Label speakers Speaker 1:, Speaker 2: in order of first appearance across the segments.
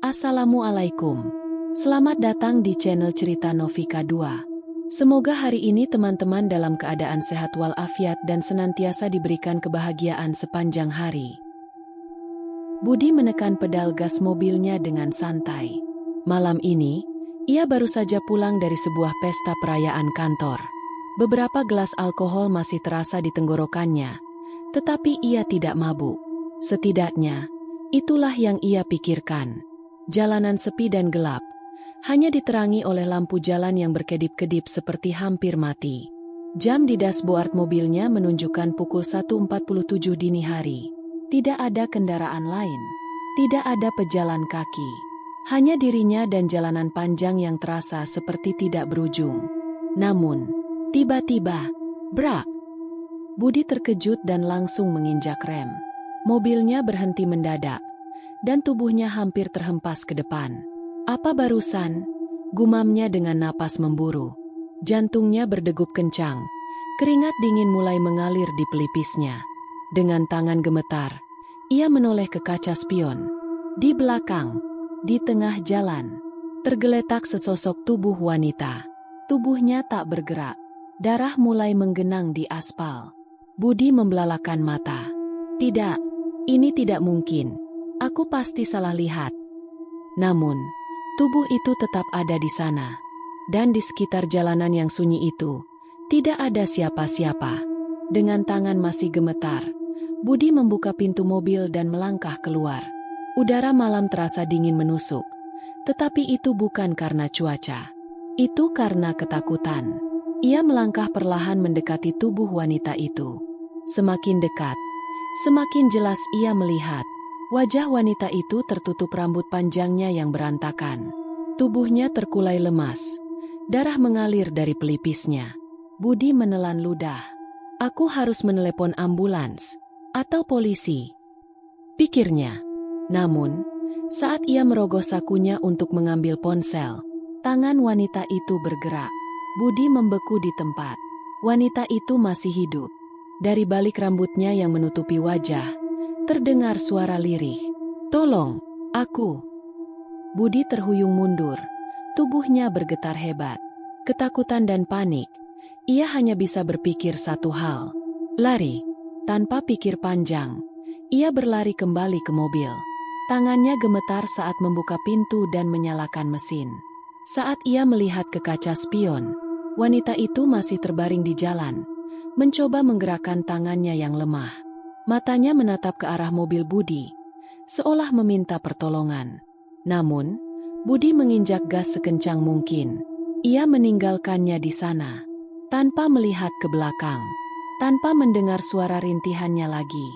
Speaker 1: Assalamualaikum. Selamat datang di channel Cerita Novika 2. Semoga hari ini teman-teman dalam keadaan sehat walafiat dan senantiasa diberikan kebahagiaan sepanjang hari. Budi menekan pedal gas mobilnya dengan santai. Malam ini, ia baru saja pulang dari sebuah pesta perayaan kantor. Beberapa gelas alkohol masih terasa di tenggorokannya, tetapi ia tidak mabuk. Setidaknya, itulah yang ia pikirkan. Jalanan sepi dan gelap, hanya diterangi oleh lampu jalan yang berkedip-kedip seperti hampir mati. Jam di dashboard mobilnya menunjukkan pukul 1.47 dini hari. Tidak ada kendaraan lain, tidak ada pejalan kaki. Hanya dirinya dan jalanan panjang yang terasa seperti tidak berujung. Namun, tiba-tiba, brak! Budi terkejut dan langsung menginjak rem. Mobilnya berhenti mendadak, dan tubuhnya hampir terhempas ke depan. "Apa barusan?" gumamnya dengan napas memburu. Jantungnya berdegup kencang, keringat dingin mulai mengalir di pelipisnya. Dengan tangan gemetar, ia menoleh ke kaca spion. Di belakang, di tengah jalan, tergeletak sesosok tubuh wanita. Tubuhnya tak bergerak, darah mulai menggenang di aspal. Budi membelalakan mata. "Tidak, ini tidak mungkin. Aku pasti salah lihat." Namun, tubuh itu tetap ada di sana. Dan di sekitar jalanan yang sunyi itu, tidak ada siapa-siapa. Dengan tangan masih gemetar, Budi membuka pintu mobil dan melangkah keluar. Udara malam terasa dingin menusuk, tetapi itu bukan karena cuaca. Itu karena ketakutan. Ia melangkah perlahan mendekati tubuh wanita itu. Semakin dekat, semakin jelas ia melihat. Wajah wanita itu tertutup rambut panjangnya yang berantakan. Tubuhnya terkulai lemas. Darah mengalir dari pelipisnya. Budi menelan ludah. "Aku harus menelepon ambulans atau polisi," pikirnya. Namun, saat ia merogoh sakunya untuk mengambil ponsel, tangan wanita itu bergerak. Budi membeku di tempat. Wanita itu masih hidup. Dari balik rambutnya yang menutupi wajah, terdengar suara lirih. "Tolong, aku." Budi terhuyung mundur. Tubuhnya bergetar hebat. Ketakutan dan panik. Ia hanya bisa berpikir satu hal. Lari. Tanpa pikir panjang, ia berlari kembali ke mobil. Tangannya gemetar saat membuka pintu dan menyalakan mesin. Saat ia melihat ke kaca spion, wanita itu masih terbaring di jalan, mencoba menggerakkan tangannya yang lemah. Matanya menatap ke arah mobil Budi, seolah meminta pertolongan. Namun, Budi menginjak gas sekencang mungkin. Ia meninggalkannya di sana, tanpa melihat ke belakang, tanpa mendengar suara rintihannya lagi,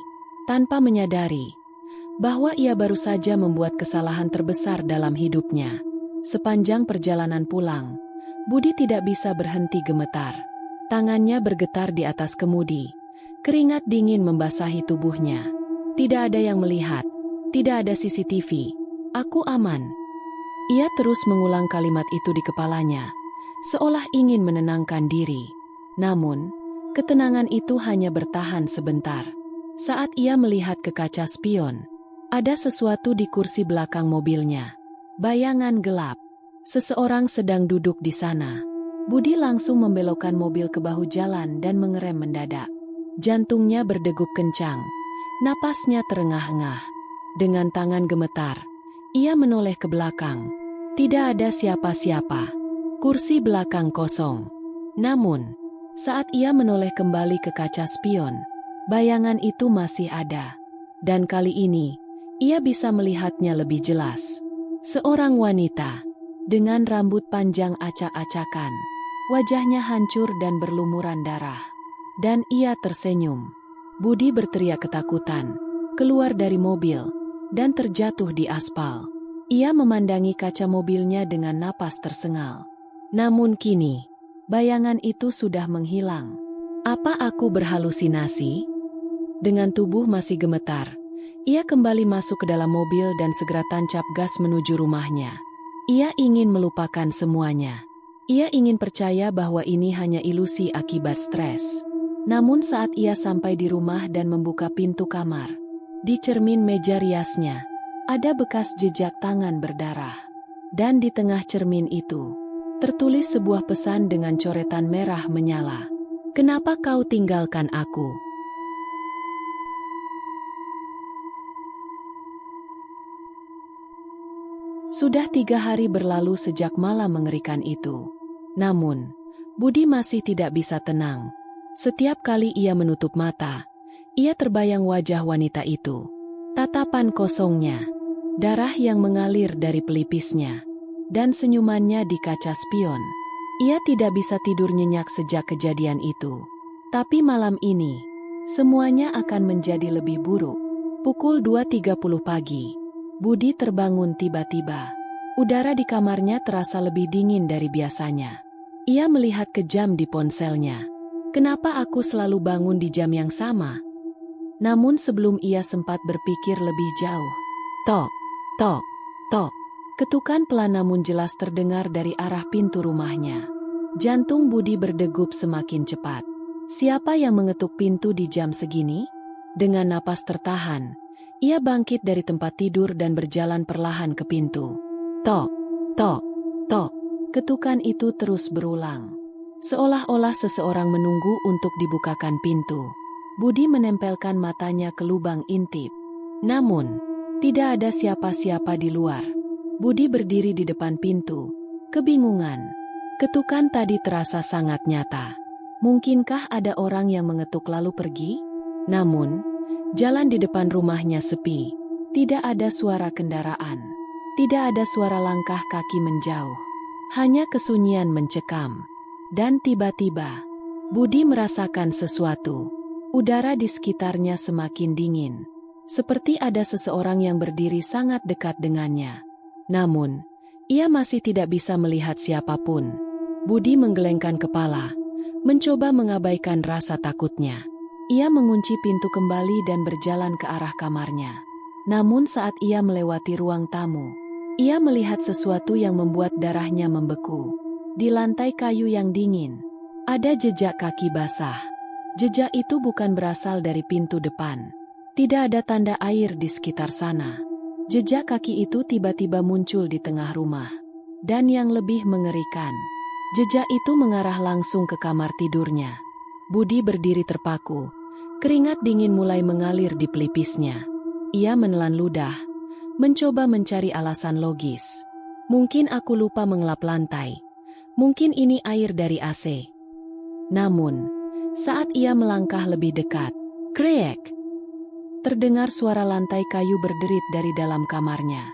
Speaker 1: tanpa menyadari bahwa ia baru saja membuat kesalahan terbesar dalam hidupnya. Sepanjang perjalanan pulang, Budi tidak bisa berhenti gemetar. Tangannya bergetar di atas kemudi. Keringat dingin membasahi tubuhnya. Tidak ada yang melihat. Tidak ada CCTV. "Aku aman." Ia terus mengulang kalimat itu di kepalanya, seolah ingin menenangkan diri. Namun, ketenangan itu hanya bertahan sebentar. Saat ia melihat ke kaca spion, ada sesuatu di kursi belakang mobilnya. Bayangan gelap. Seseorang sedang duduk di sana. Budi langsung membelokkan mobil ke bahu jalan dan mengerem mendadak. Jantungnya berdegup kencang, napasnya terengah-engah. Dengan tangan gemetar, ia menoleh ke belakang. Tidak ada siapa-siapa. Kursi belakang kosong. Namun, saat ia menoleh kembali ke kaca spion, bayangan itu masih ada. Dan kali ini, ia bisa melihatnya lebih jelas. Seorang wanita, dengan rambut panjang acak-acakan. Wajahnya hancur dan berlumuran darah. Dan ia tersenyum. Budi berteriak ketakutan, keluar dari mobil, dan terjatuh di aspal. Ia memandangi kaca mobilnya dengan napas tersengal. Namun kini, bayangan itu sudah menghilang. Apa aku berhalusinasi? Dengan tubuh masih gemetar, ia kembali masuk ke dalam mobil dan segera tancap gas menuju rumahnya. Ia ingin melupakan semuanya. Ia ingin percaya bahwa ini hanya ilusi akibat stres. Namun saat ia sampai di rumah dan membuka pintu kamar, di cermin meja riasnya, Ada bekas jejak tangan berdarah. Dan di tengah cermin itu, tertulis sebuah pesan dengan coretan merah menyala. Kenapa kau tinggalkan aku? Sudah 3 hari berlalu sejak malam mengerikan itu. Namun, Budi masih tidak bisa tenang. Setiap kali ia menutup mata, ia terbayang wajah wanita itu. Tatapan kosongnya, darah yang mengalir dari pelipisnya, dan senyumannya di kaca spion. Ia tidak bisa tidur nyenyak sejak kejadian itu. Tapi malam ini, semuanya akan menjadi lebih buruk. Pukul 2.30 pagi. Budi terbangun tiba-tiba. Udara di kamarnya terasa lebih dingin dari biasanya. Ia melihat ke jam di ponselnya. Kenapa aku selalu bangun di jam yang sama? Namun sebelum ia sempat berpikir lebih jauh. Tok, tok, tok. Ketukan pelan namun jelas terdengar dari arah pintu rumahnya. Jantung Budi berdegup semakin cepat. Siapa yang mengetuk pintu di jam segini? Dengan napas tertahan, ia bangkit dari tempat tidur dan berjalan perlahan ke pintu. Tok, tok, tok. Ketukan itu terus berulang. Seolah-olah seseorang menunggu untuk dibukakan pintu. Budi menempelkan matanya ke lubang intip. Namun, tidak ada siapa-siapa di luar. Budi berdiri di depan pintu, kebingungan. Ketukan tadi terasa sangat nyata. Mungkinkah ada orang yang mengetuk lalu pergi? Namun, jalan di depan rumahnya sepi. Tidak ada suara kendaraan. Tidak ada suara langkah kaki menjauh. Hanya kesunyian mencekam. Dan tiba-tiba, Budi merasakan sesuatu. Udara di sekitarnya semakin dingin. Seperti ada seseorang yang berdiri sangat dekat dengannya. Namun, ia masih tidak bisa melihat siapapun. Budi menggelengkan kepala, mencoba mengabaikan rasa takutnya. Ia mengunci pintu kembali dan berjalan ke arah kamarnya. Namun saat ia melewati ruang tamu, ia melihat sesuatu yang membuat darahnya membeku. Di lantai kayu yang dingin, ada jejak kaki basah. Jejak itu bukan berasal dari pintu depan. Tidak ada tanda air di sekitar sana. Jejak kaki itu tiba-tiba muncul di tengah rumah. Dan yang lebih mengerikan, jejak itu mengarah langsung ke kamar tidurnya. Budi berdiri terpaku. Keringat dingin mulai mengalir di pelipisnya. Ia menelan ludah, mencoba mencari alasan logis. Mungkin aku lupa mengelap lantai. Mungkin ini air dari AC. Namun, saat ia melangkah lebih dekat, krek! Terdengar suara lantai kayu berderit dari dalam kamarnya.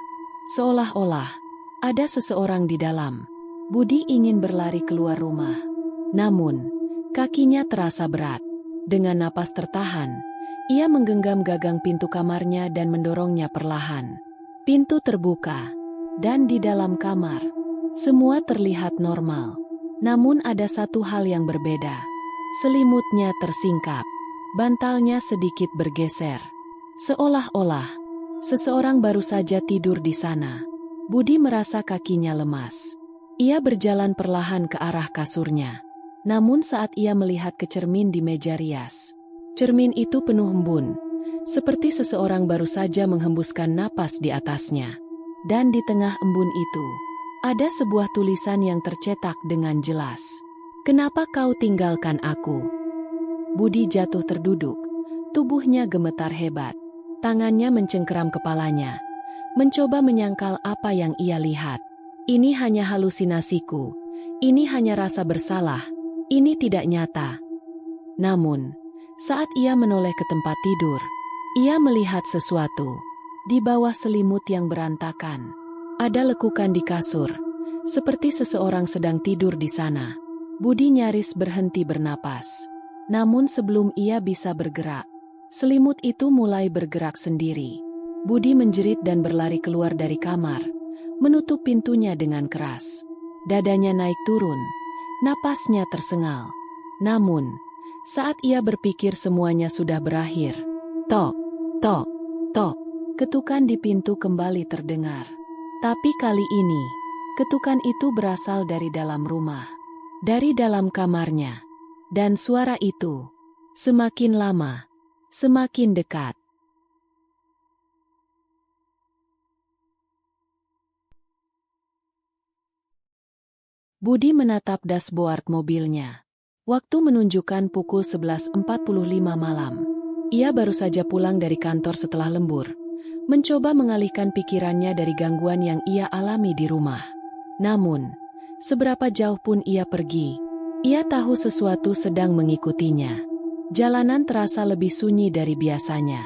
Speaker 1: Seolah-olah ada seseorang di dalam. Budi ingin berlari keluar rumah. Namun, kakinya terasa berat. Dengan napas tertahan, ia menggenggam gagang pintu kamarnya dan mendorongnya perlahan. Pintu terbuka, dan di dalam kamar, semua terlihat normal. Namun ada satu hal yang berbeda. Selimutnya tersingkap, bantalnya sedikit bergeser. Seolah-olah seseorang baru saja tidur di sana. Budi merasa kakinya lemas. Ia berjalan perlahan ke arah kasurnya. Namun saat ia melihat ke cermin di meja rias, cermin itu penuh embun, seperti seseorang baru saja menghembuskan napas di atasnya. Dan di tengah embun itu, ada sebuah tulisan yang tercetak dengan jelas. Kenapa kau tinggalkan aku? Budi jatuh terduduk, tubuhnya gemetar hebat. Tangannya mencengkeram kepalanya, mencoba menyangkal apa yang ia lihat. Ini hanya halusinasiku, ini hanya rasa bersalah. Ini tidak nyata. Namun, saat ia menoleh ke tempat tidur, ia melihat sesuatu. Di bawah selimut yang berantakan, ada lekukan di kasur, seperti seseorang sedang tidur di sana. Budi nyaris berhenti bernapas. Namun sebelum ia bisa bergerak, selimut itu mulai bergerak sendiri. Budi menjerit dan berlari keluar dari kamar, menutup pintunya dengan keras. Dadanya naik turun. Napasnya tersengal. Namun, saat ia berpikir semuanya sudah berakhir, tok, tok, tok, ketukan di pintu kembali terdengar. Tapi kali ini, ketukan itu berasal dari dalam rumah, dari dalam kamarnya. Dan suara itu, semakin lama, semakin dekat. Budi menatap dashboard mobilnya. Waktu menunjukkan pukul 11.45 malam. Ia baru saja pulang dari kantor setelah lembur, mencoba mengalihkan pikirannya dari gangguan yang ia alami di rumah. Namun, seberapa jauh pun ia pergi, ia tahu sesuatu sedang mengikutinya. Jalanan terasa lebih sunyi dari biasanya.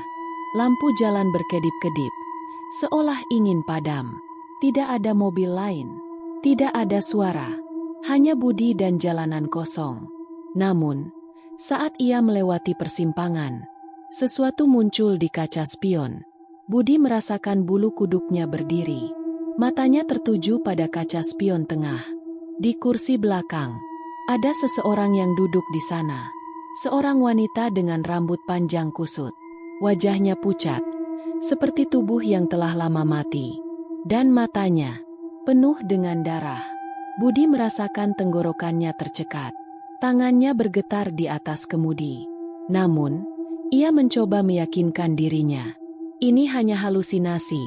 Speaker 1: Lampu jalan berkedip-kedip, seolah ingin padam. Tidak ada mobil lain, tidak ada suara, hanya Budi dan jalanan kosong. Namun, saat ia melewati persimpangan, sesuatu muncul di kaca spion. Budi merasakan bulu kuduknya berdiri. Matanya tertuju pada kaca spion tengah. Di kursi belakang, ada seseorang yang duduk di sana. Seorang wanita dengan rambut panjang kusut. Wajahnya pucat, seperti tubuh yang telah lama mati. Dan matanya penuh dengan darah. Budi merasakan tenggorokannya tercekat. Tangannya bergetar di atas kemudi. Namun, ia mencoba meyakinkan dirinya. Ini hanya halusinasi.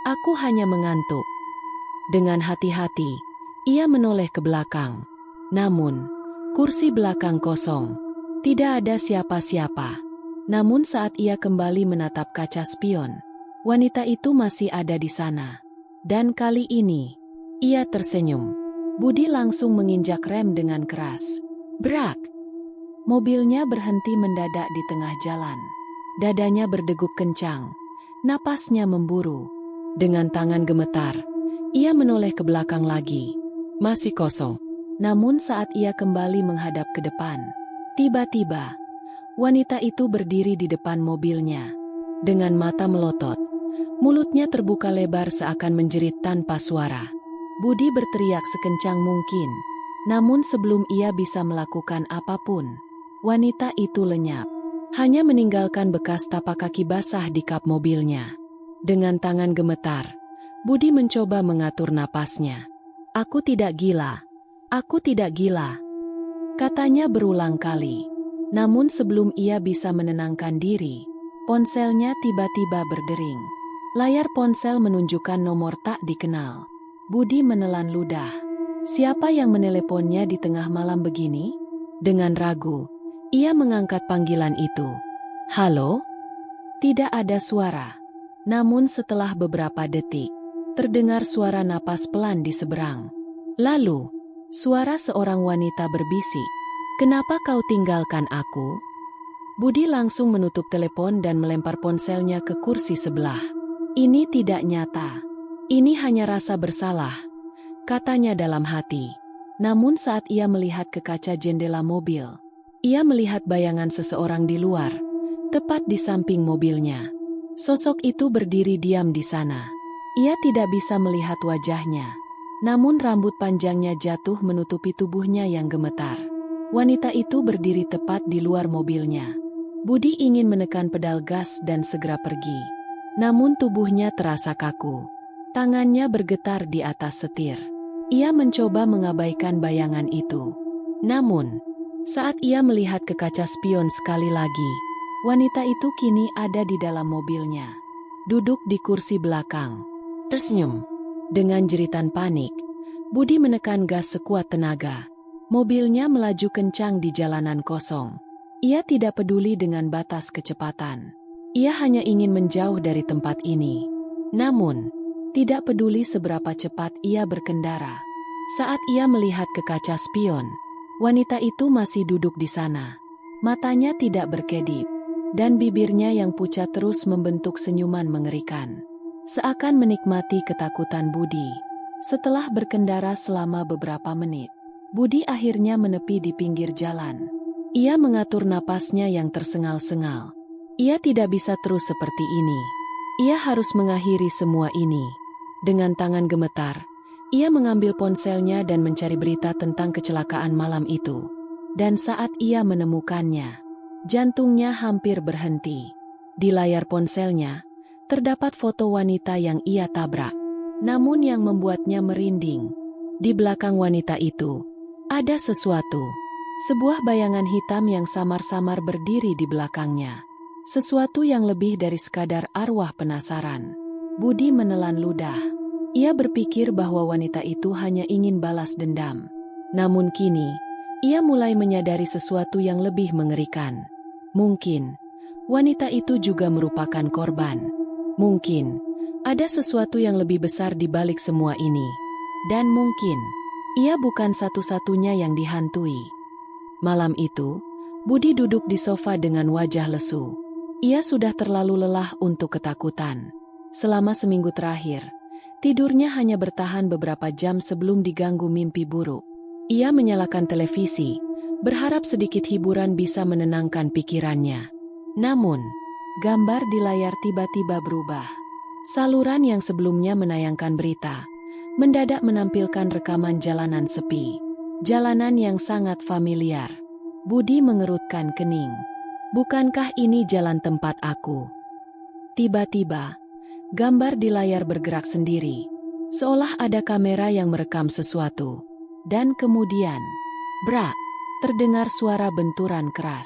Speaker 1: Aku hanya mengantuk. Dengan hati-hati, ia menoleh ke belakang. Namun, kursi belakang kosong. Tidak ada siapa-siapa. Namun saat ia kembali menatap kaca spion, wanita itu masih ada di sana. Dan kali ini, ia tersenyum. Budi langsung menginjak rem dengan keras. Brak! Mobilnya berhenti mendadak di tengah jalan. Dadanya berdegup kencang. Napasnya memburu. Dengan tangan gemetar, ia menoleh ke belakang lagi. Masih kosong. Namun saat ia kembali menghadap ke depan, tiba-tiba, wanita itu berdiri di depan mobilnya. Dengan mata melotot, mulutnya terbuka lebar seakan menjerit tanpa suara. Budi berteriak sekencang mungkin. Namun sebelum ia bisa melakukan apapun, wanita itu lenyap. Hanya meninggalkan bekas tapak kaki basah di kap mobilnya. Dengan tangan gemetar, Budi mencoba mengatur napasnya. Aku tidak gila. Aku tidak gila. Katanya berulang kali. Namun sebelum ia bisa menenangkan diri, ponselnya tiba-tiba berdering. Layar ponsel menunjukkan nomor tak dikenal. Budi menelan ludah. Siapa yang meneleponnya di tengah malam begini? Dengan ragu, ia mengangkat panggilan itu. Halo? Tidak ada suara. Namun setelah beberapa detik, terdengar suara napas pelan di seberang. Lalu, suara seorang wanita berbisik. Kenapa kau tinggalkan aku? Budi langsung menutup telepon dan melempar ponselnya ke kursi sebelah. Ini tidak nyata. Ini hanya rasa bersalah, katanya dalam hati. Namun saat ia melihat ke kaca jendela mobil, ia melihat bayangan seseorang di luar, tepat di samping mobilnya. Sosok itu berdiri diam di sana. Ia tidak bisa melihat wajahnya. Namun rambut panjangnya jatuh menutupi tubuhnya yang gemetar. Wanita itu berdiri tepat di luar mobilnya. Budi ingin menekan pedal gas dan segera pergi. Namun tubuhnya terasa kaku. Tangannya bergetar di atas setir. Ia mencoba mengabaikan bayangan itu. Namun, saat ia melihat ke kaca spion sekali lagi, wanita itu kini ada di dalam mobilnya. Duduk di kursi belakang. Tersenyum. Dengan jeritan panik, Budi menekan gas sekuat tenaga. Mobilnya melaju kencang di jalanan kosong. Ia tidak peduli dengan batas kecepatan. Ia hanya ingin menjauh dari tempat ini. Namun, tidak peduli seberapa cepat ia berkendara. Saat ia melihat ke kaca spion, wanita itu masih duduk di sana. Matanya tidak berkedip, dan bibirnya yang pucat terus membentuk senyuman mengerikan. Seakan menikmati ketakutan Budi. Setelah berkendara selama beberapa menit, Budi akhirnya menepi di pinggir jalan. Ia mengatur napasnya yang tersengal-sengal. Ia tidak bisa terus seperti ini. Ia harus mengakhiri semua ini. Dengan tangan gemetar, ia mengambil ponselnya dan mencari berita tentang kecelakaan malam itu. Dan saat ia menemukannya, jantungnya hampir berhenti. Di layar ponselnya, terdapat foto wanita yang ia tabrak. Namun yang membuatnya merinding, di belakang wanita itu, ada sesuatu. Sebuah bayangan hitam yang samar-samar berdiri di belakangnya. Sesuatu yang lebih dari sekadar arwah penasaran. Budi menelan ludah. Ia berpikir bahwa wanita itu hanya ingin balas dendam. Namun kini, ia mulai menyadari sesuatu yang lebih mengerikan. Mungkin, wanita itu juga merupakan korban. Mungkin, ada sesuatu yang lebih besar di balik semua ini. Dan mungkin, ia bukan satu-satunya yang dihantui. Malam itu, Budi duduk di sofa dengan wajah lesu. Ia sudah terlalu lelah untuk ketakutan. Selama seminggu terakhir, tidurnya hanya bertahan beberapa jam sebelum diganggu mimpi buruk. Ia menyalakan televisi, berharap sedikit hiburan bisa menenangkan pikirannya. Namun, gambar di layar tiba-tiba berubah. Saluran yang sebelumnya menayangkan berita, mendadak menampilkan rekaman jalanan sepi. Jalanan yang sangat familiar. Budi mengerutkan kening. Bukankah ini jalan tempat aku? Tiba-tiba, gambar di layar bergerak sendiri, seolah ada kamera yang merekam sesuatu. Dan kemudian, brak, terdengar suara benturan keras.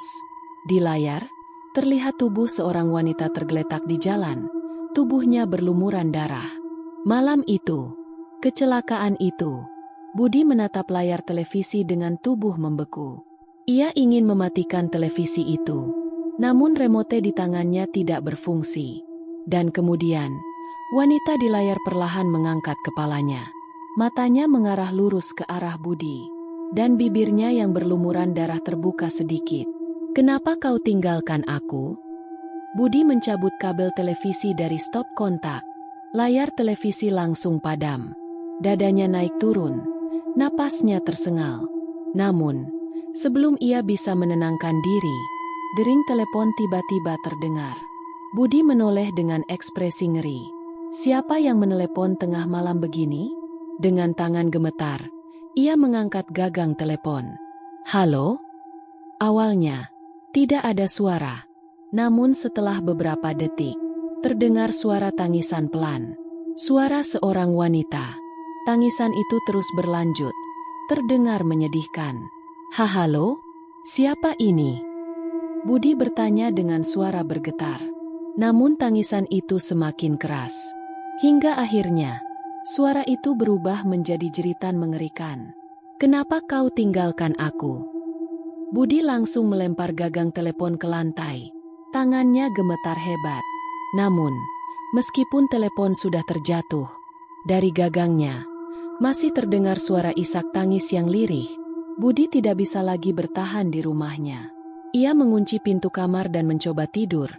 Speaker 1: Di layar, terlihat tubuh seorang wanita tergeletak di jalan, tubuhnya berlumuran darah. Malam itu, kecelakaan itu, Budi menatap layar televisi dengan tubuh membeku. Ia ingin mematikan televisi itu, namun remote di tangannya tidak berfungsi. Dan kemudian, wanita di layar perlahan mengangkat kepalanya. Matanya mengarah lurus ke arah Budi, dan bibirnya yang berlumuran darah terbuka sedikit. "Kenapa kau tinggalkan aku?" Budi mencabut kabel televisi dari stop kontak. Layar televisi langsung padam. Dadanya naik turun, napasnya tersengal. Namun, sebelum ia bisa menenangkan diri, dering telepon tiba-tiba terdengar. Budi menoleh dengan ekspresi ngeri. Siapa yang menelepon tengah malam begini? Dengan tangan gemetar, ia mengangkat gagang telepon. "Halo?" Awalnya, tidak ada suara. Namun setelah beberapa detik, terdengar suara tangisan pelan. Suara seorang wanita. Tangisan itu terus berlanjut, terdengar menyedihkan. Halo? Siapa ini?" Budi bertanya dengan suara bergetar. Namun tangisan itu semakin keras. Hingga akhirnya, suara itu berubah menjadi jeritan mengerikan. "Kenapa kau tinggalkan aku?" Budi langsung melempar gagang telepon ke lantai. Tangannya gemetar hebat. Namun, meskipun telepon sudah terjatuh, dari gagangnya masih terdengar suara isak tangis yang lirih. Budi tidak bisa lagi bertahan di rumahnya. Ia mengunci pintu kamar dan mencoba tidur,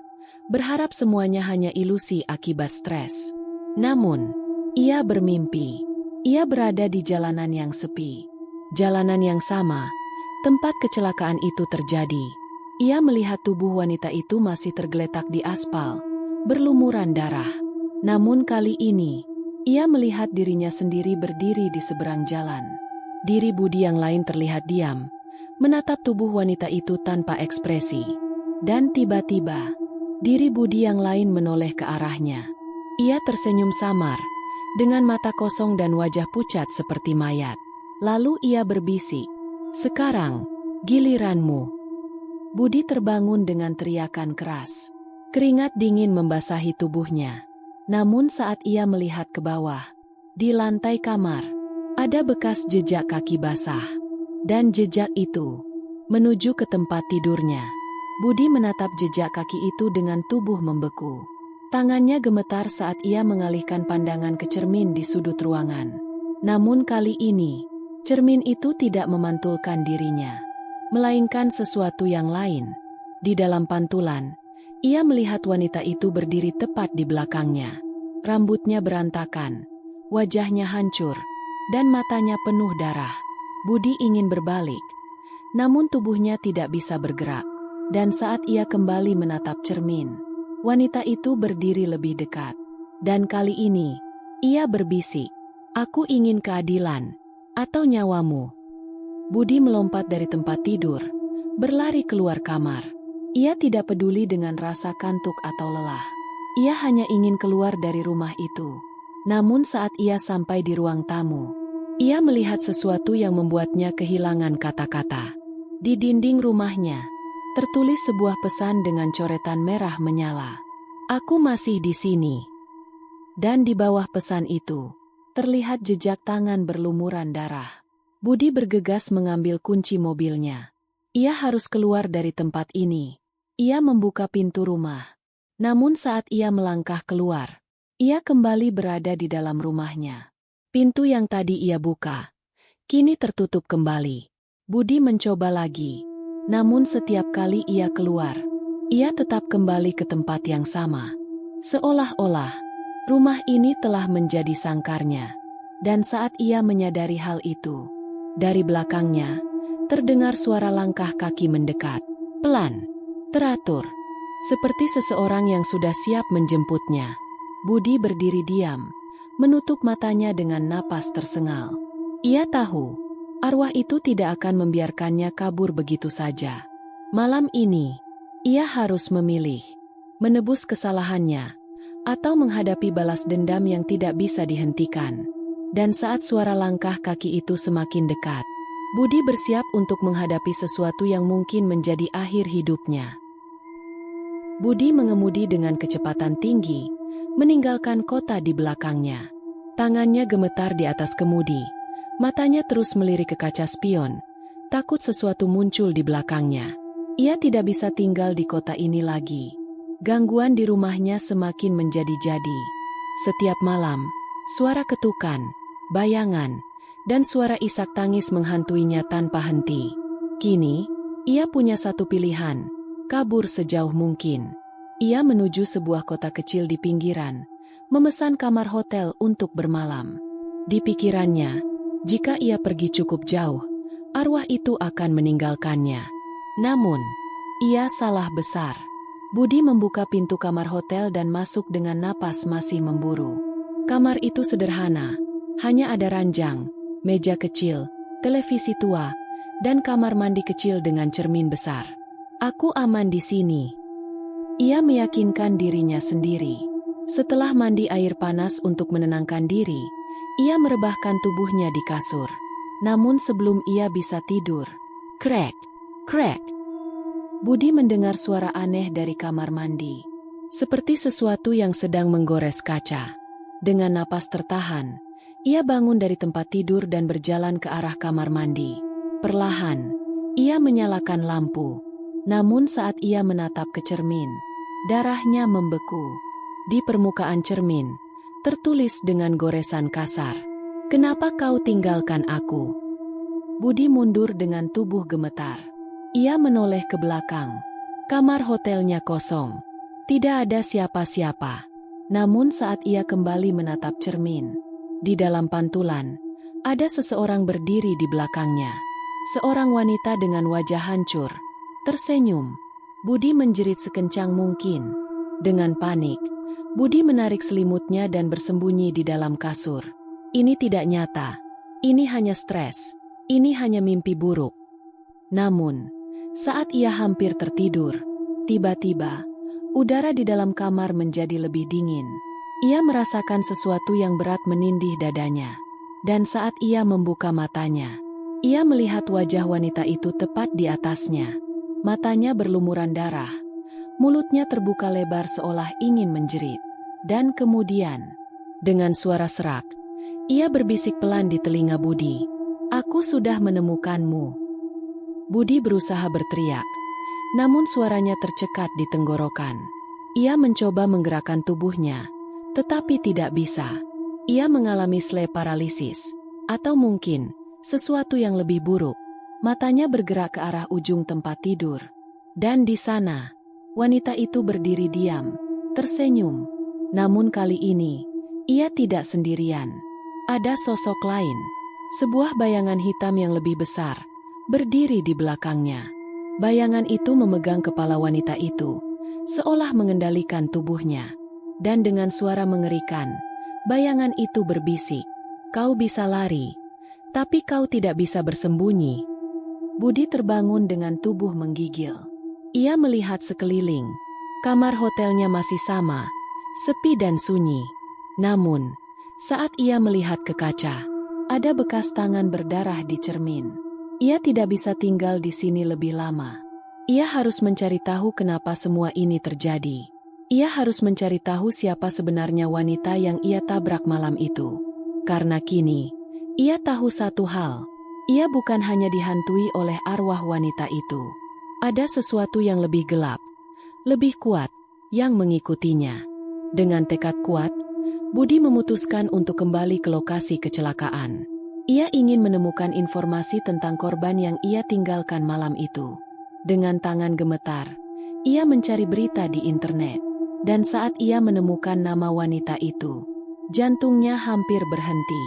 Speaker 1: berharap semuanya hanya ilusi akibat stres. Namun, ia bermimpi. Ia berada di jalanan yang sepi. Jalanan yang sama, tempat kecelakaan itu terjadi. Ia melihat tubuh wanita itu masih tergeletak di aspal, berlumuran darah. Namun kali ini, ia melihat dirinya sendiri berdiri di seberang jalan. Diri Budi yang lain terlihat diam, menatap tubuh wanita itu tanpa ekspresi. Dan tiba-tiba, diri Budi yang lain menoleh ke arahnya. Ia tersenyum samar, dengan mata kosong dan wajah pucat seperti mayat. Lalu ia berbisik, "Sekarang, giliranmu." Budi terbangun dengan teriakan keras. Keringat dingin membasahi tubuhnya. Namun saat ia melihat ke bawah, di lantai kamar, ada bekas jejak kaki basah. Dan jejak itu menuju ke tempat tidurnya. Budi menatap jejak kaki itu dengan tubuh membeku. Tangannya gemetar saat ia mengalihkan pandangan ke cermin di sudut ruangan. Namun kali ini, cermin itu tidak memantulkan dirinya, melainkan sesuatu yang lain. Di dalam pantulan, ia melihat wanita itu berdiri tepat di belakangnya. Rambutnya berantakan, wajahnya hancur, dan matanya penuh darah. Budi ingin berbalik, namun tubuhnya tidak bisa bergerak. Dan saat ia kembali menatap cermin, wanita itu berdiri lebih dekat. Dan kali ini, ia berbisik, "Aku ingin keadilan, atau nyawamu." Budi melompat dari tempat tidur, berlari keluar kamar. Ia tidak peduli dengan rasa kantuk atau lelah. Ia hanya ingin keluar dari rumah itu. Namun saat ia sampai di ruang tamu, ia melihat sesuatu yang membuatnya kehilangan kata-kata. Di dinding rumahnya, tertulis sebuah pesan dengan coretan merah menyala. "Aku masih di sini." Dan di bawah pesan itu, terlihat jejak tangan berlumuran darah. Budi bergegas mengambil kunci mobilnya. Ia harus keluar dari tempat ini. Ia membuka pintu rumah. Namun saat ia melangkah keluar, ia kembali berada di dalam rumahnya. Pintu yang tadi ia buka, kini tertutup kembali. Budi mencoba lagi. Namun setiap kali ia keluar, ia tetap kembali ke tempat yang sama. Seolah-olah, rumah ini telah menjadi sangkarnya. Dan saat ia menyadari hal itu, dari belakangnya, terdengar suara langkah kaki mendekat. Pelan, teratur, seperti seseorang yang sudah siap menjemputnya. Budi berdiri diam, menutup matanya dengan napas tersengal. Ia tahu, arwah itu tidak akan membiarkannya kabur begitu saja. Malam ini, ia harus memilih, menebus kesalahannya, atau menghadapi balas dendam yang tidak bisa dihentikan. Dan saat suara langkah kaki itu semakin dekat, Budi bersiap untuk menghadapi sesuatu yang mungkin menjadi akhir hidupnya. Budi mengemudi dengan kecepatan tinggi, meninggalkan kota di belakangnya. Tangannya gemetar di atas kemudi, matanya terus melirik ke kaca spion, takut sesuatu muncul di belakangnya. Ia tidak bisa tinggal di kota ini lagi. Gangguan di rumahnya semakin menjadi-jadi. Setiap malam, suara ketukan, bayangan, dan suara isak tangis menghantuinya tanpa henti. Kini, ia punya satu pilihan, kabur sejauh mungkin. Ia menuju sebuah kota kecil di pinggiran, memesan kamar hotel untuk bermalam. Di pikirannya, jika ia pergi cukup jauh, arwah itu akan meninggalkannya. Namun, ia salah besar. Budi membuka pintu kamar hotel dan masuk dengan napas masih memburu. Kamar itu sederhana, hanya ada ranjang, meja kecil, televisi tua, dan kamar mandi kecil dengan cermin besar. Aku aman di sini. Ia meyakinkan dirinya sendiri. Setelah mandi air panas untuk menenangkan diri, ia merebahkan tubuhnya di kasur. Namun sebelum ia bisa tidur, krek, krek. Budi mendengar suara aneh dari kamar mandi. Seperti sesuatu yang sedang menggores kaca. Dengan napas tertahan, ia bangun dari tempat tidur dan berjalan ke arah kamar mandi. Perlahan, ia menyalakan lampu. Namun saat ia menatap ke cermin, darahnya membeku. Di permukaan cermin, tertulis dengan goresan kasar. "Kenapa kau tinggalkan aku?" Budi mundur dengan tubuh gemetar. Ia menoleh ke belakang. Kamar hotelnya kosong. Tidak ada siapa-siapa. Namun saat ia kembali menatap cermin, di dalam pantulan, ada seseorang berdiri di belakangnya. Seorang wanita dengan wajah hancur, tersenyum. Budi menjerit sekencang mungkin. Dengan panik, Budi menarik selimutnya dan bersembunyi di dalam kasur. Ini tidak nyata. Ini hanya stres. Ini hanya mimpi buruk. Namun, saat ia hampir tertidur, tiba-tiba, udara di dalam kamar menjadi lebih dingin. Ia merasakan sesuatu yang berat menindih dadanya. Dan saat ia membuka matanya, ia melihat wajah wanita itu tepat di atasnya. Matanya berlumuran darah. Mulutnya terbuka lebar seolah ingin menjerit. Dan kemudian, dengan suara serak, ia berbisik pelan di telinga Budi. "Aku sudah menemukanmu." Budi berusaha berteriak, namun suaranya tercekat di tenggorokan. Ia mencoba menggerakkan tubuhnya, tetapi tidak bisa. Ia mengalami sleep paralisis, atau mungkin sesuatu yang lebih buruk. Matanya bergerak ke arah ujung tempat tidur. Dan di sana, wanita itu berdiri diam, tersenyum. Namun kali ini, ia tidak sendirian. Ada sosok lain, sebuah bayangan hitam yang lebih besar, berdiri di belakangnya. Bayangan itu memegang kepala wanita itu, seolah mengendalikan tubuhnya. Dan dengan suara mengerikan, bayangan itu berbisik, "Kau bisa lari, tapi kau tidak bisa bersembunyi." Budi terbangun dengan tubuh menggigil. Ia melihat sekeliling. Kamar hotelnya masih sama, sepi dan sunyi. Namun, saat ia melihat ke kaca, ada bekas tangan berdarah di cermin. Ia tidak bisa tinggal di sini lebih lama. Ia harus mencari tahu kenapa semua ini terjadi. Ia harus mencari tahu siapa sebenarnya wanita yang ia tabrak malam itu. Karena kini, ia tahu satu hal. Ia bukan hanya dihantui oleh arwah wanita itu. Ada sesuatu yang lebih gelap, lebih kuat, yang mengikutinya. Dengan tekad kuat, Budi memutuskan untuk kembali ke lokasi kecelakaan. Ia ingin menemukan informasi tentang korban yang ia tinggalkan malam itu. Dengan tangan gemetar, ia mencari berita di internet. Dan saat ia menemukan nama wanita itu, jantungnya hampir berhenti.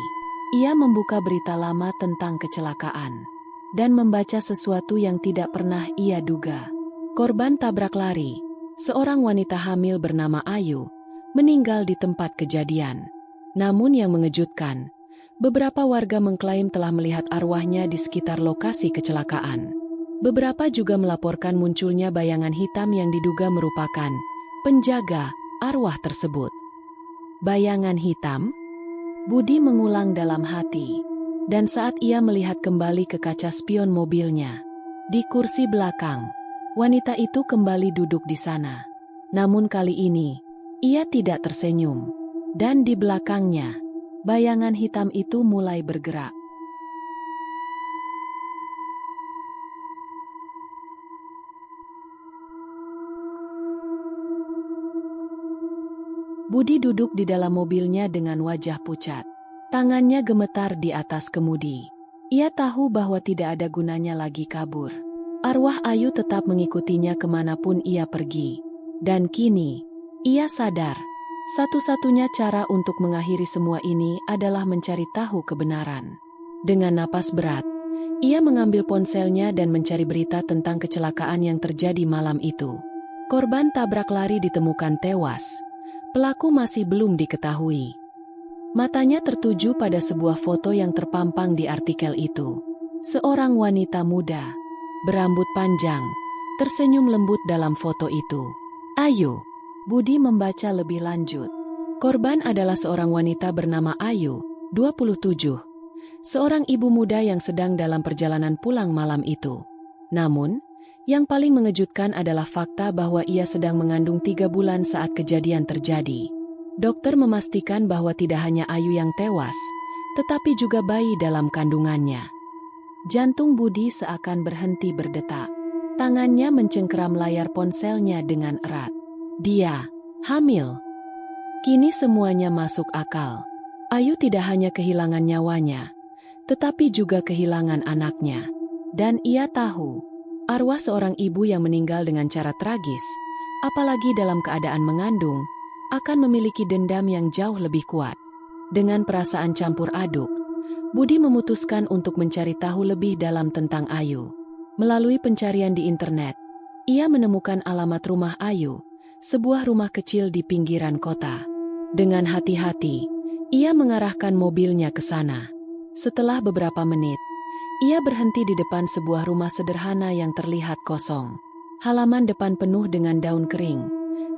Speaker 1: Ia membuka berita lama tentang kecelakaan dan membaca sesuatu yang tidak pernah ia duga. Korban tabrak lari, seorang wanita hamil bernama Ayu, meninggal di tempat kejadian. Namun yang mengejutkan, beberapa warga mengklaim telah melihat arwahnya di sekitar lokasi kecelakaan. Beberapa juga melaporkan munculnya bayangan hitam yang diduga merupakan penjaga arwah tersebut. Bayangan hitam? Budi mengulang dalam hati. Dan saat ia melihat kembali ke kaca spion mobilnya, di kursi belakang, wanita itu kembali duduk di sana. Namun kali ini, ia tidak tersenyum. Dan di belakangnya, bayangan hitam itu mulai bergerak. Budi duduk di dalam mobilnya dengan wajah pucat. Tangannya gemetar di atas kemudi. Ia tahu bahwa tidak ada gunanya lagi kabur. Arwah Ayu tetap mengikutinya kemanapun ia pergi. Dan kini, ia sadar, satu-satunya cara untuk mengakhiri semua ini adalah mencari tahu kebenaran. Dengan napas berat, ia mengambil ponselnya dan mencari berita tentang kecelakaan yang terjadi malam itu. Korban tabrak lari ditemukan tewas. Pelaku masih belum diketahui. Matanya tertuju pada sebuah foto yang terpampang di artikel itu. Seorang wanita muda, berambut panjang, tersenyum lembut dalam foto itu. Ayu. Budi membaca lebih lanjut. Korban adalah seorang wanita bernama Ayu, 27. Seorang ibu muda yang sedang dalam perjalanan pulang malam itu. Namun, yang paling mengejutkan adalah fakta bahwa ia sedang mengandung 3 bulan saat kejadian terjadi. Dokter memastikan bahwa tidak hanya Ayu yang tewas, tetapi juga bayi dalam kandungannya. Jantung Budi seakan berhenti berdetak. Tangannya mencengkeram layar ponselnya dengan erat. Dia hamil. Kini semuanya masuk akal. Ayu tidak hanya kehilangan nyawanya, tetapi juga kehilangan anaknya. Dan ia tahu, arwah seorang ibu yang meninggal dengan cara tragis, apalagi dalam keadaan mengandung, akan memiliki dendam yang jauh lebih kuat. Dengan perasaan campur aduk, Budi memutuskan untuk mencari tahu lebih dalam tentang Ayu. Melalui pencarian di internet, ia menemukan alamat rumah Ayu, sebuah rumah kecil di pinggiran kota. Dengan hati-hati, ia mengarahkan mobilnya ke sana. Setelah beberapa menit, ia berhenti di depan sebuah rumah sederhana yang terlihat kosong. Halaman depan penuh dengan daun kering,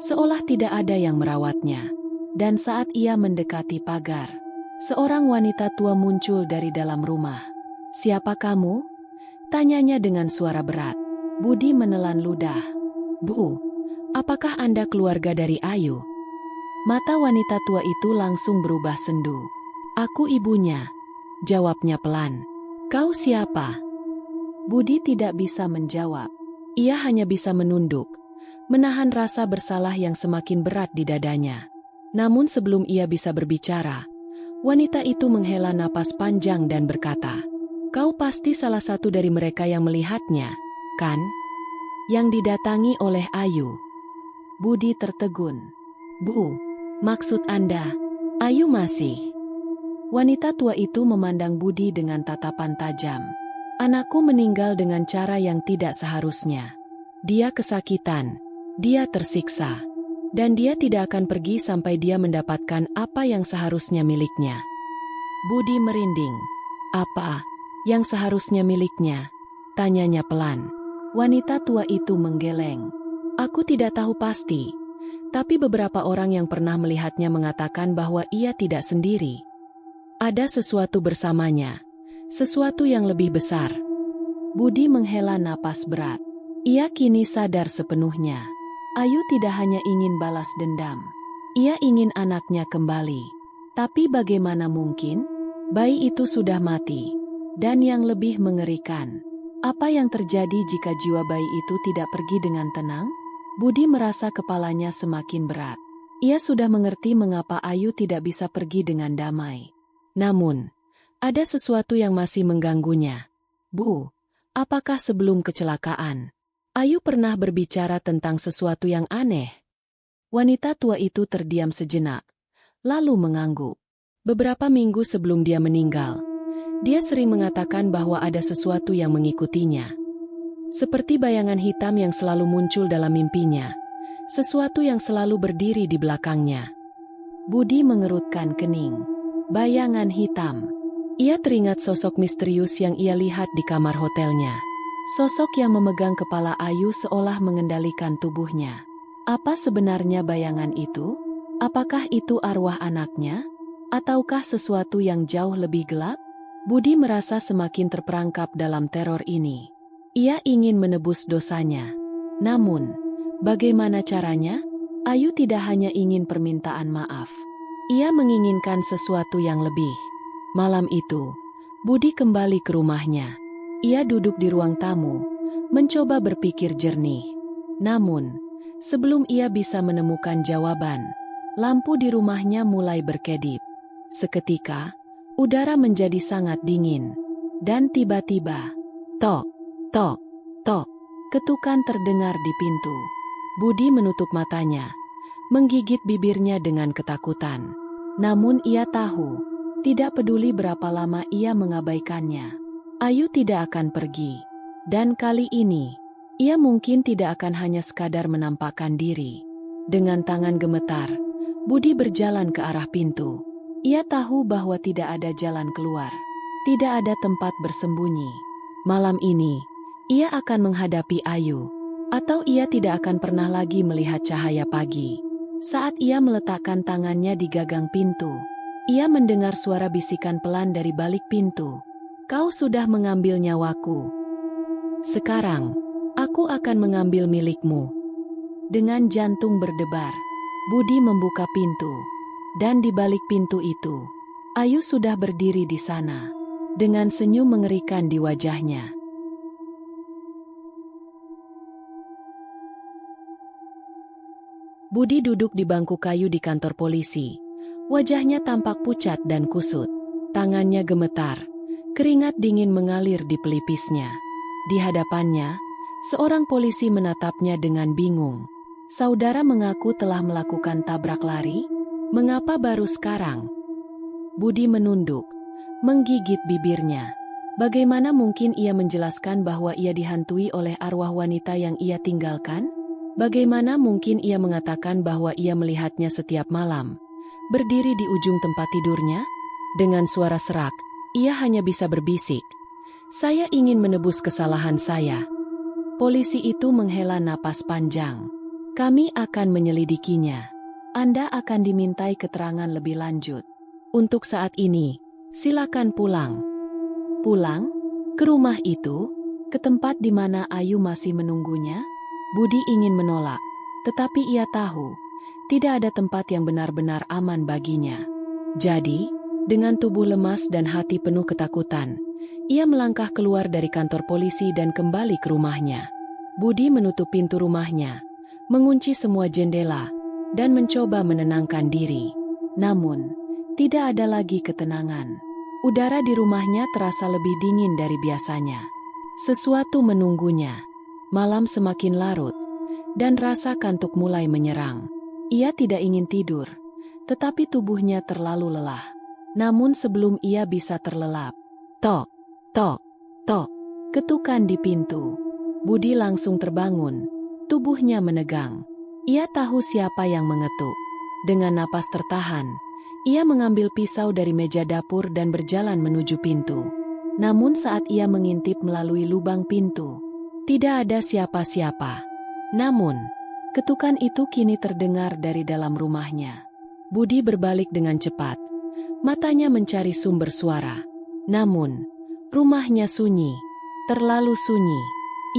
Speaker 1: seolah tidak ada yang merawatnya. Dan saat ia mendekati pagar, seorang wanita tua muncul dari dalam rumah. "Siapa kamu?" tanyanya dengan suara berat. Budi menelan ludah. "Bu, apakah Anda keluarga dari Ayu?" Mata wanita tua itu langsung berubah sendu. "Aku ibunya," jawabnya pelan. "Kau siapa?" Budi tidak bisa menjawab. Ia hanya bisa menunduk, menahan rasa bersalah yang semakin berat di dadanya. Namun sebelum ia bisa berbicara, wanita itu menghela napas panjang dan berkata, "Kau pasti salah satu dari mereka yang melihatnya, kan? Yang didatangi oleh Ayu." Budi tertegun. "Bu, maksud Anda, Ayu masih?" Wanita tua itu memandang Budi dengan tatapan tajam. "Anakku meninggal dengan cara yang tidak seharusnya. Dia kesakitan, dia tersiksa, dan dia tidak akan pergi sampai dia mendapatkan apa yang seharusnya miliknya." Budi merinding. "Apa yang seharusnya miliknya?" tanyanya pelan. Wanita tua itu menggeleng. "Aku tidak tahu pasti, tapi beberapa orang yang pernah melihatnya mengatakan bahwa ia tidak sendiri. Ada sesuatu bersamanya, sesuatu yang lebih besar." Budi menghela napas berat. Ia kini sadar sepenuhnya. Ayu tidak hanya ingin balas dendam. Ia ingin anaknya kembali. Tapi bagaimana mungkin? Bayi itu sudah mati. Dan yang lebih mengerikan, apa yang terjadi jika jiwa bayi itu tidak pergi dengan tenang? Budi merasa kepalanya semakin berat. Ia sudah mengerti mengapa Ayu tidak bisa pergi dengan damai. Namun, ada sesuatu yang masih mengganggunya. Bu, apakah sebelum kecelakaan, Ayu pernah berbicara tentang sesuatu yang aneh? Wanita tua itu terdiam sejenak, lalu mengangguk. Beberapa minggu sebelum dia meninggal, dia sering mengatakan bahwa ada sesuatu yang mengikutinya. Seperti bayangan hitam yang selalu muncul dalam mimpinya, sesuatu yang selalu berdiri di belakangnya. Budi mengerutkan kening. Bayangan hitam. Ia teringat sosok misterius yang ia lihat di kamar hotelnya. Sosok yang memegang kepala Ayu seolah mengendalikan tubuhnya. Apa sebenarnya bayangan itu? Apakah itu arwah anaknya? Ataukah sesuatu yang jauh lebih gelap? Budi merasa semakin terperangkap dalam teror ini. Ia ingin menebus dosanya. Namun, bagaimana caranya? Ayu tidak hanya ingin permintaan maaf. Ia menginginkan sesuatu yang lebih. Malam itu, Budi kembali ke rumahnya. Ia duduk di ruang tamu, mencoba berpikir jernih. Namun, sebelum ia bisa menemukan jawaban, lampu di rumahnya mulai berkedip. Seketika, udara menjadi sangat dingin. Dan tiba-tiba, tok, tok, tok, ketukan terdengar di pintu. Budi menutup matanya, menggigit bibirnya dengan ketakutan. Namun ia tahu, tidak peduli berapa lama ia mengabaikannya, Ayu tidak akan pergi. Dan kali ini, ia mungkin tidak akan hanya sekadar menampakkan diri. Dengan tangan gemetar, Budi berjalan ke arah pintu. Ia tahu bahwa tidak ada jalan keluar, tidak ada tempat bersembunyi. Malam ini, ia akan menghadapi Ayu, atau ia tidak akan pernah lagi melihat cahaya pagi. Saat ia meletakkan tangannya di gagang pintu, ia mendengar suara bisikan pelan dari balik pintu. Kau sudah mengambil nyawaku. Sekarang, aku akan mengambil milikmu. Dengan jantung berdebar, Budi membuka pintu. Dan di balik pintu itu, Ayu sudah berdiri di sana, dengan senyum mengerikan di wajahnya. Budi duduk di bangku kayu di kantor polisi. Wajahnya tampak pucat dan kusut. Tangannya gemetar. Keringat dingin mengalir di pelipisnya. Di hadapannya, seorang polisi menatapnya dengan bingung. Saudara mengaku telah melakukan tabrak lari? Mengapa baru sekarang? Budi menunduk, menggigit bibirnya. Bagaimana mungkin ia menjelaskan bahwa ia dihantui oleh arwah wanita yang ia tinggalkan? Bagaimana mungkin ia mengatakan bahwa ia melihatnya setiap malam, berdiri di ujung tempat tidurnya? Dengan suara serak, ia hanya bisa berbisik, "Saya ingin menebus kesalahan saya." Polisi itu menghela napas panjang. "Kami akan menyelidikinya. Anda akan dimintai keterangan lebih lanjut. Untuk saat ini, silakan pulang." Pulang? Ke rumah itu? Ke tempat di mana Ayu masih menunggunya? Budi ingin menolak, tetapi ia tahu, tidak ada tempat yang benar-benar aman baginya. Jadi, dengan tubuh lemas dan hati penuh ketakutan, ia melangkah keluar dari kantor polisi dan kembali ke rumahnya. Budi menutup pintu rumahnya, mengunci semua jendela, dan mencoba menenangkan diri. Namun, tidak ada lagi ketenangan. Udara di rumahnya terasa lebih dingin dari biasanya. Sesuatu menunggunya. Malam semakin larut, dan rasa kantuk mulai menyerang. Ia tidak ingin tidur, tetapi tubuhnya terlalu lelah. Namun sebelum ia bisa terlelap, tok, tok, tok, ketukan di pintu. Budi langsung terbangun, tubuhnya menegang. Ia tahu siapa yang mengetuk. Dengan napas tertahan, ia mengambil pisau dari meja dapur dan berjalan menuju pintu. Namun saat ia mengintip melalui lubang pintu, tidak ada siapa-siapa. Namun, ketukan itu kini terdengar dari dalam rumahnya. Budi berbalik dengan cepat. Matanya mencari sumber suara. Namun, rumahnya sunyi. Terlalu sunyi.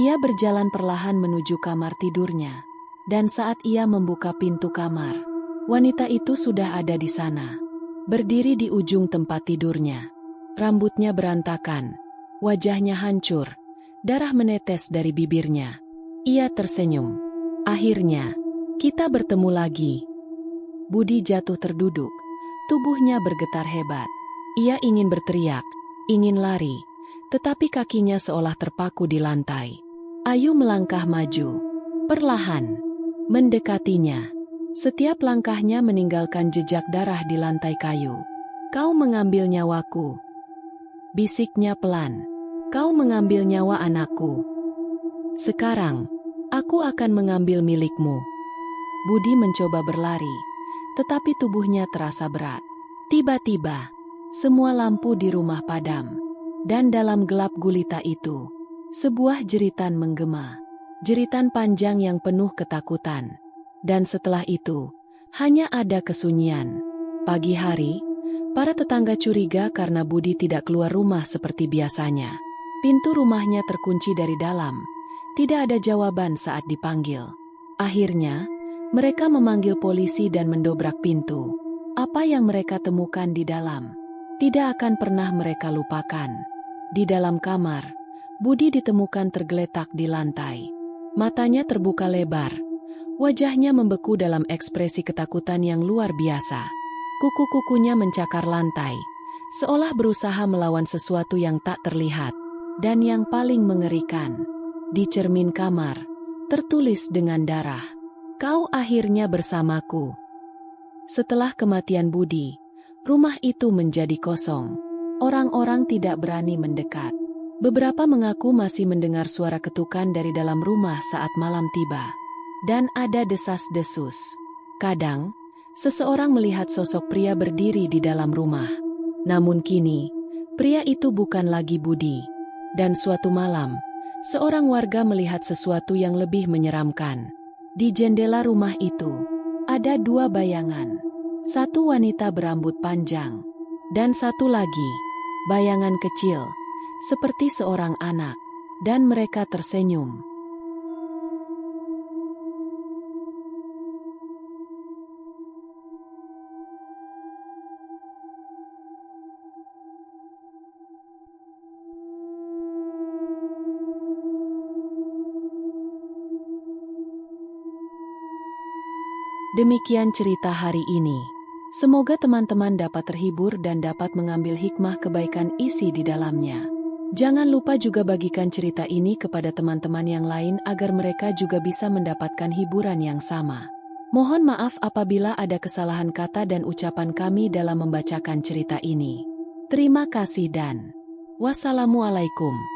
Speaker 1: Ia berjalan perlahan menuju kamar tidurnya. Dan saat ia membuka pintu kamar, wanita itu sudah ada di sana. Berdiri di ujung tempat tidurnya. Rambutnya berantakan. Wajahnya hancur, darah menetes dari bibirnya. Ia tersenyum. Akhirnya, kita bertemu lagi. Budi jatuh terduduk, tubuhnya bergetar hebat. Ia ingin berteriak, ingin lari, tetapi kakinya seolah terpaku di lantai. Ayu melangkah maju, perlahan, mendekatinya. Setiap langkahnya meninggalkan jejak darah di lantai kayu. Kau mengambil nyawaku, bisiknya pelan. Kau mengambil nyawa anakku. Sekarang, aku akan mengambil milikmu. Budi mencoba berlari, tetapi tubuhnya terasa berat. Tiba-tiba, semua lampu di rumah padam. Dan dalam gelap gulita itu, sebuah jeritan menggema. Jeritan panjang yang penuh ketakutan. Dan setelah itu, hanya ada kesunyian. Pagi hari, para tetangga curiga karena Budi tidak keluar rumah seperti biasanya. Pintu rumahnya terkunci dari dalam. Tidak ada jawaban saat dipanggil. Akhirnya, mereka memanggil polisi dan mendobrak pintu. Apa yang mereka temukan di dalam tidak akan pernah mereka lupakan. Di dalam kamar, Budi ditemukan tergeletak di lantai. Matanya terbuka lebar. Wajahnya membeku dalam ekspresi ketakutan yang luar biasa. Kuku-kukunya mencakar lantai, seolah berusaha melawan sesuatu yang tak terlihat. Dan yang paling mengerikan, di cermin kamar, tertulis dengan darah, "Kau akhirnya bersamaku." Setelah kematian Budi, rumah itu menjadi kosong. Orang-orang tidak berani mendekat. Beberapa mengaku masih mendengar suara ketukan dari dalam rumah saat malam tiba. Dan ada desas-desus. Kadang, seseorang melihat sosok pria berdiri di dalam rumah. Namun kini, pria itu bukan lagi Budi. Dan suatu malam, seorang warga melihat sesuatu yang lebih menyeramkan. Di jendela rumah itu, ada dua bayangan. Satu wanita berambut panjang, dan satu lagi, bayangan kecil, seperti seorang anak, dan mereka tersenyum. Demikian cerita hari ini. Semoga teman-teman dapat terhibur dan dapat mengambil hikmah kebaikan isi di dalamnya. Jangan lupa juga bagikan cerita ini kepada teman-teman yang lain agar mereka juga bisa mendapatkan hiburan yang sama. Mohon maaf apabila ada kesalahan kata dan ucapan kami dalam membacakan cerita ini. Terima kasih dan wassalamualaikum.